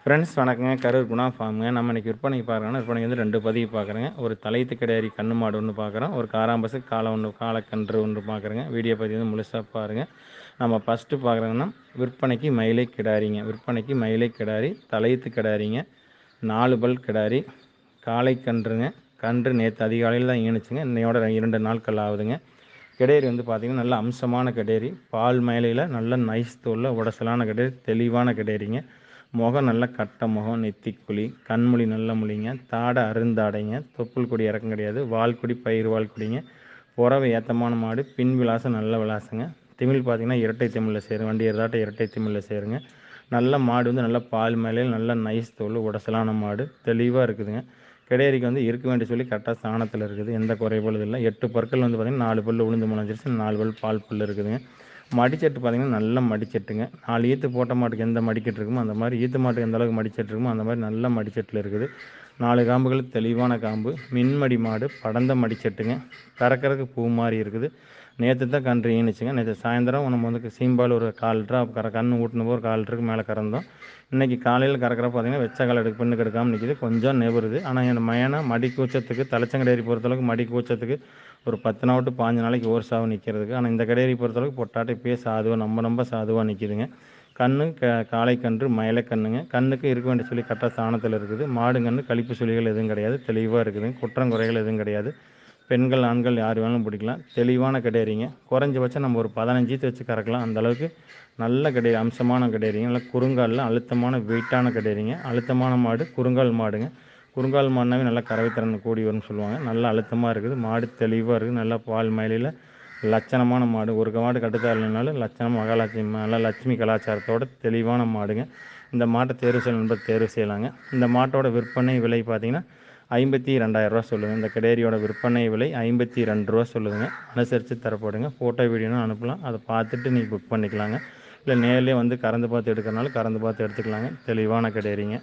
Friends வணக்கங்க. கரூர் குணா ஃபார்முங்க. நம்ம இன்றைக்கி விற்பனைக்கு பார்க்குறோன்னா, விற்பனைக்கு வந்து 2 பதிவு பார்க்குறேங்க. ஒரு தலையீத்து கிடையாரி கண்ணு மாடு ஒன்று பார்க்குறோம். ஒரு காராம்பசு காளை ஒன்று காளைக்கன்று ஒன்று பார்க்குறேங்க. வீடியோ பதிவு வந்து முழுசாக பாருங்கள். நம்ம ஃபஸ்ட்டு பார்க்குறோங்கன்னா விற்பனைக்கு மயிலை கிடாரிங்க. விற்பனைக்கு மயிலை கிடாரி தலையீத்து கிடாரிங்க. 4 பல் கிடாரி காளைக்கன்றுங்க. கன்று நேற்று அதிகாலையில் தான் ஈனுச்சுங்க. இன்னையோட 2 நாட்கள் ஆகுதுங்க. கிடேரி வந்து பார்த்திங்கன்னா நல்ல அம்சமான கிடேரி, பால் மயிலையில் நல்ல நைஸ் தோலில் உடசலான கிடேரி, தெளிவான கிடேரிங்க. முகம் நல்ல கட்டை முகம், நெத்திக்குழி, கண்மொழி நல்ல மொழிங்க, தாடை அருந்தாடைங்க, தொப்புள் கொடி இறக்கம் கிடையாது, வால்குடி பயிர் வால்குடிங்க, புறவை ஏத்தமான மாடு, பின் விலாசம் நல்ல விலாசங்க. திமிழ் பார்த்திங்கன்னா இரட்டை திமிழில் சேரும், வண்டி ஏறதாட்ட இரட்டை திமிழில் சேருங்க. நல்ல மாடு வந்து நல்ல பால் மேலையில் நல்ல நைஸ் தோல் உடசலான மாடு, தெளிவாக இருக்குதுங்க. கிடேரிக்கு வந்து இருக்க வேண்டிய சொல்லி கரெக்டாக ஸ்தானத்தில் இருக்குது, எந்த குறைபாடும் இல்லை. 8 பற்கள் வந்து பார்த்திங்கன்னா 4 பல் உளுந்து முளைஞ்சிருச்சு, 4 பல் பால் புல் இருக்குதுங்க. மடிச்செட்டு பார்த்திங்கன்னா நல்ல மடிச்செட்டுங்க. 4 ஈத்து போட்ட மாட்டுக்கு எந்த மடிக்கெட்டு இருக்குமோ அந்த மாதிரி, ஈத்து மாட்டுக்கு எந்த அளவுக்கு மடிச்செட்டு இருக்குமோ அந்த மாதிரி நல்ல மடிச்செட்டில் இருக்குது. 4 காம்புகள் தெளிவான காம்பு, மின்மடி மாடு, படந்த மடிச்செட்டுங்க. கறக்கறக்கு பூ மாதிரி இருக்குது. நேற்று தான் கன்று ஈனுச்சுங்க. நேற்று சாயந்தரம் நம்ம வந்து சீம்பால் ஒரு 1/4 லிட்டரா கன்று ஊட்டினப்போ ஒரு 1/4 லிட்டருக்கு மேலே கறந்தோம். இன்றைக்கி காலையில் கறக்கிறப்ப பார்த்திங்கன்னா வெச்ச கால் எடுக்க பெண்ணுக்கு எடுக்காமல் நிற்கிது, கொஞ்சம் நெவருது. ஆனால் என் மயனை மடி கூச்சத்துக்கு தலைச்சங்கடேரி பொறுத்தளவுக்கு மடி கூச்சத்துக்கு ஒரு 10 நாள் டு 15 நாளைக்கு ஒரு சாவு நிற்கிறதுக்கு. ஆனால் இந்த கடேரி பொறுத்தளவுக்கு பொட்டாட்டை இப்பயே சாதுவாக நம்ம சாதுவாக நிற்கிதுங்க. கன்று காளைக்கன்று மயிலைக்கன்றுங்க. கண்ணுக்கு இருக்க வேண்டிய சொல்லி கரெக்டாக ஸ்தானத்தில் இருக்குது. மாடுங்கன்று கழிப்பு சுழிகள் எதுவும் கிடையாது, தெளிவாக இருக்குதுங்க. குற்றம் குறைகள் எதுவும் கிடையாது. பெண்கள் ஆண்கள் யார் வேணாலும் பிடிக்கலாம். தெளிவான கிடேரிங்க. குறைஞ்சபட்சம் நம்ம ஒரு 15 ஈத்து வச்சு கறக்கலாம், அந்தளவுக்கு நல்ல கிடேரி, அம்சமான கிடேரிங்க. நல்லா குறுங்காலில் அழுத்தமான வெயிட்டான கிடேரிங்க. அழுத்தமான மாடு, குறுங்கால் மாடுங்க. குறுங்கால் மாடுனாவே நல்லா கறவைத்திறன் கூடி வரும்னு சொல்லுவாங்க. நல்லா அழுத்தமாக இருக்குது, மாடு தெளிவாக இருக்குது. நல்லா பால் மயிலையில் லட்சணமான மாடு. ஒரு மாடு கட்டுத்தாரலைனாலும் லட்சணம் மகாலட்சுமி நல்லா லட்சுமி கலாச்சாரத்தோட தெளிவான மாடுங்க. இந்த மாட்டை தேர்வு செய்யணும் என்பது தேர்வு செய்யலாங்க. இந்த மாட்டோட விற்பனை விலை பார்த்திங்கன்னா 52,000 சொல்லுங்கள். இந்த கிடேரியோட விற்பனை விலை 52 சொல்லுதுங்க. அனுசரித்து தரப்படுங்க. ஃபோட்டோ வீடியோன்னு அனுப்பலாம், அதை பார்த்துட்டு நீங்கள் புக் பண்ணிக்கலாங்க. இல்லை நேர்லேயே வந்து கறந்து பார்த்து எடுக்கிறனால கறந்து பார்த்து எடுத்துக்கலாங்க. தெளிவான கிடேரிங்க.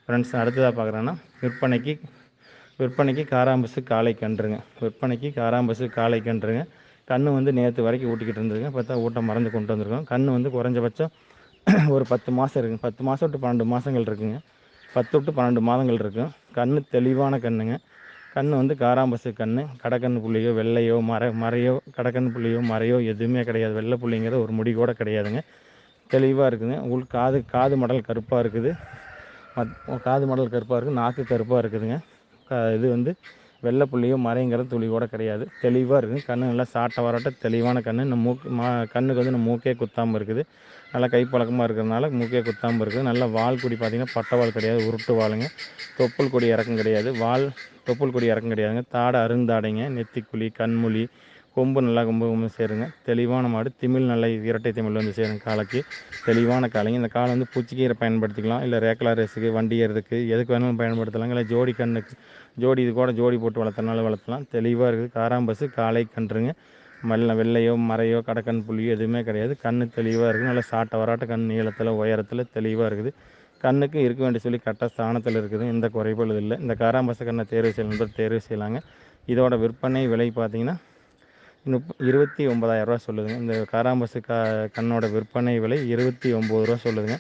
ஃப்ரெண்ட்ஸ் அடுத்ததாக பார்க்குறேன்னா விற்பனைக்கு காராம்பசு காளைக்கன்றுங்க. விற்பனைக்கு காராம்பசு காளைக்கன்றுங்க. கன்று வந்து நேற்று வரைக்கும் ஊட்டிக்கிட்டு இருந்ததுங்க. பார்த்தா ஊட்ட மறந்து கொண்டு வந்திருக்கோம். கன்று வந்து குறைஞ்சபட்சம் ஒரு 10 மாதம் இருக்குங்க. 10 மாதம் டு 12 மாதங்கள் இருக்குங்க. 10 டு 12 மாதங்கள் இருக்கும். கன்று தெளிவான கன்றுங்க. கன்று வந்து காராம்பசு கன்று. கடக்கன்று புள்ளியோ வெள்ளையோ மறையோ கடக்கன்று புள்ளியோ மறையோ எதுவுமே கிடையாது. வெள்ளை புள்ளிங்கிறது ஒரு முடி கூட கிடையாதுங்க. தெளிவாக இருக்குதுங்க. காது மடல் கருப்பாக இருக்குது. காது மடல் கருப்பாக இருக்குது. நாக்கு கருப்பாக இருக்குதுங்க. இது வந்து வெள்ளை புள்ளியோ மறைங்கிறது துளி கூட கிடையாது. தெளிவாக இருக்குது. கன்று நல்லா சாட்டை வராட்ட தெளிவான கன்று. இந்த கண்ணுக்கு வந்து இந்த மூக்கே குத்தாமல் இருக்குது. நல்லா கைப்பழக்கமாக இருக்கிறதுனால மூக்கே குத்தாமல் இருக்குது. நல்லா வால் குடி பார்த்திங்கன்னா பட்டை வால் கிடையாது, உருட்டு வாளுங்க. தொப்புள் கொடி இறக்கம் கிடையாது. தொப்புள் கொடி இறக்கம் கிடையாதுங்க. தாடை அருந்தாடைங்க, நெத்திக்குழி, கண்மொழி, கொம்பு நல்லா கொம்பு சேருங்க. தெளிவான மாடு. திமிழ் நல்லா இரட்டை திமிழ் வந்து சேருங்க. காலைக்கு தெளிவான காலைங்க. இந்த காலை வந்து பூச்சிக்கீரை பயன்படுத்திக்கலாம், இல்லை ரேக்லா ரேஸுக்கு வண்டி ஏறதுக்கு எதுக்கு வேணாலும் பயன்படுத்தலாங்க. இல்லை ஜோடி கண்ணுக்கு இது கூட ஜோடி போட்டு வளர்த்தனாலும் வளர்த்தலாம். தெளிவாக இருக்குது. காராம்பசு காளை கன்றுங்க. வெள்ளையோ மறையோ கடக்கன் புள்ளியோ எதுவுமே கிடையாது. கன்று தெளிவாக இருக்குது. நல்லா சாட்டை வராட்ட கண் நீளத்தில் உயரத்தில் தெளிவாக இருக்குது. கண்ணுக்கு இருக்க வேண்டிய சொல்லி கரெக்டாக ஸ்தானத்தில் இருக்குது, எந்த குறைபாடும் இல்லை. இந்த காராம்பசு கண்ணை தேர்வு செய்யணும் தேர்வு செய்யலாங்க. இதோட விற்பனை விலை பார்த்திங்கன்னா 29,000 சொல்லுதுங்க. இந்த காராம்பசு கண்ணோட விற்பனை விலை 29 சொல்லுதுங்க.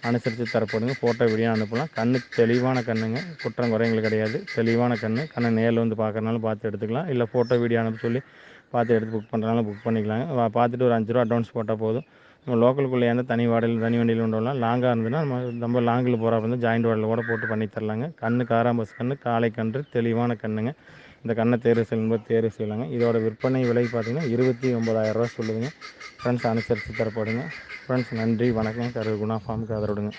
அனுசரித்து தரப்படுங்க. ஃபோட்டோ வீடியோ அனுப்பலாம். கண்ணு தெளிவான கண்ணுங்க. குற்றம் குறைகள் கிடையாது. தெளிவான கண்ணு. கண்ணை நேரில் வந்து பார்க்குறனாலும் பார்த்து எடுத்துக்கலாம், இல்லை ஃபோட்டோ வீடியோ அனுப்ப சொல்லி பார்த்து எடுத்து புக் பண்ணுறனாலும் புக் பண்ணிக்கலாங்க. பார்த்துட்டு ஒரு 5 ரூபா அட்வான்ஸ் போட்டால் போதும். நம்ம லோக்கலுக்குள்ளே இருந்தால் தனி வண்டியில் கொண்டு லாங்காக இருந்ததுன்னா நம்ம லாங்கில் போகிறப்ப வந்து ஜாயிண்ட் வாடலில் கூட போட்டு பண்ணி தரலாங்க. கண்ணு காராம்பசு கண்ணு காளை கன்று தெளிவான கண்ணுங்க. இந்த கண்ணை தேர்வு செய்யும்போது தேர்வு செய்யலாங்க. இதோட விற்பனை விலை பார்த்திங்கன்னா 29,000 சொல்லுதுங்க. ஃப்ரெண்ட்ஸ் அனுசரித்து தரப்படுங்க. ஃப்ரெண்ட்ஸ் நன்றி வணக்கம். கரூர் குணா ஃபார்முக்கு ஆதரவுடுங்க.